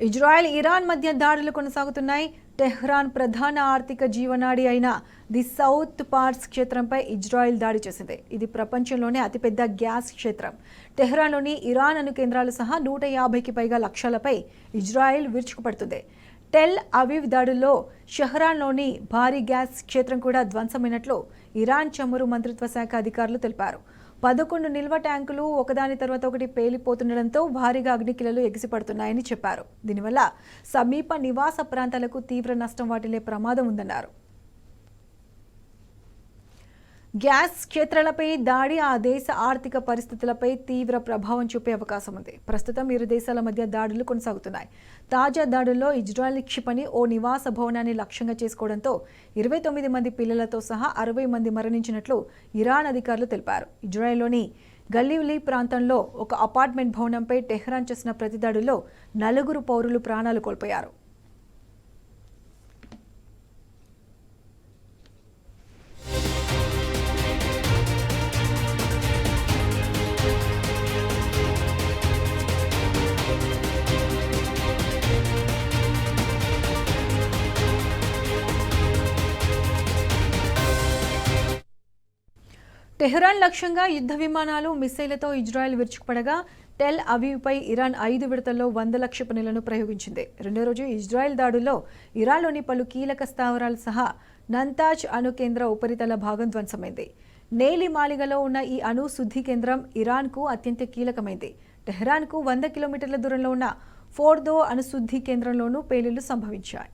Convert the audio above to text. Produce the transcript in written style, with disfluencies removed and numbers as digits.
Israel Iran మధ్య దాడులు కొనసాగుతున్నాయి. టెహ్రాన్ ప్రధాన ఆర్థిక జీవనాడి అయిన ది సౌత్ పార్ట్స్ క్షేత్రంపై ఇజ్రాయెల్ దాడి చేసింది. ఇది ప్రపంచంలోనే అతిపెద్ద గ్యాస్ క్షేత్రం. టెహ్రాన్లోని ఇరాన్ అణు కేంద్రాలు సహా 150కి పైగా లక్ష్యాలపై ఇజ్రాయెల్ విరుచుకుపడుతుంది. టెల్ అవీవ్ దాడుల్లో షెహ్రాన్లోని భారీ గ్యాస్ క్షేత్రం కూడా ధ్వంసమైనట్లు ఇరాన్ చమురు మంత్రిత్వ శాఖ అధికారులు తెలిపారు. 11 నిల్వ ట్యాంకులు ఒకదాని తర్వాత ఒకటి పేలిపోతుండటంతో భారీగా అగ్నికిలలు ఎగిసిపడుతున్నాయని చెప్పారు. దీనివల్ల సమీప నివాస ప్రాంతాలకు తీవ్ర నష్టం వాటిల్లే ప్రమాదం ఉందన్నారు. గ్యాస్ క్షేత్రాలపై దాడి ఆ దేశ ఆర్థిక పరిస్థితులపై తీవ్ర ప్రభావం చూపే అవకాశం ఉంది. ప్రస్తుతం ఇరు దేశాల మధ్య దాడులు కొనసాగుతున్నాయి. తాజా దాడుల్లో ఇజ్రాయెల్ క్షిపణి ఓ నివాస భవనాన్ని లక్ష్యంగా చేసుకోవడంతో 29 మంది పిల్లలతో సహా 60 మంది మరణించినట్లు ఇరాన్ అధికారులు తెలిపారు. ఇజ్రాయెల్లోని గల్లీవలీ ప్రాంతంలో ఒక అపార్ట్మెంట్ భవనంపై టెహ్రాన్ చేసిన ప్రతిదాడుల్లో 4 పౌరులు ప్రాణాలు కోల్పోయారు. టెహ్రాన్ లక్ష్యంగా యుద్ధ విమానాలు మిస్సైళ్లతో ఇజ్రాయెల్ విరుచుకుపడగా టెల్ అవీవ్పై ఇరాన్ 5 విడతల్లో 100 క్షిపణులను ప్రయోగించింది. రెండో రోజు ఇజ్రాయెల్ దాడుల్లో ఇరాన్లోని పలు కీలక స్థావరాలు సహా నంతాజ్ అణు కేంద్ర ఉపరితల భాగం ధ్వంసమైంది. నేలి మాలిగలో ఉన్న ఈ అణు శుద్ధి కేంద్రం ఇరాన్కు అత్యంత కీలకమైంది. టెహ్రాన్కు 100 కిలోమీటర్ల దూరంలో ఉన్న ఫోర్దో అణు శుద్ధి కేంద్రంలోనూ పేలుళ్లు సంభవించాయి.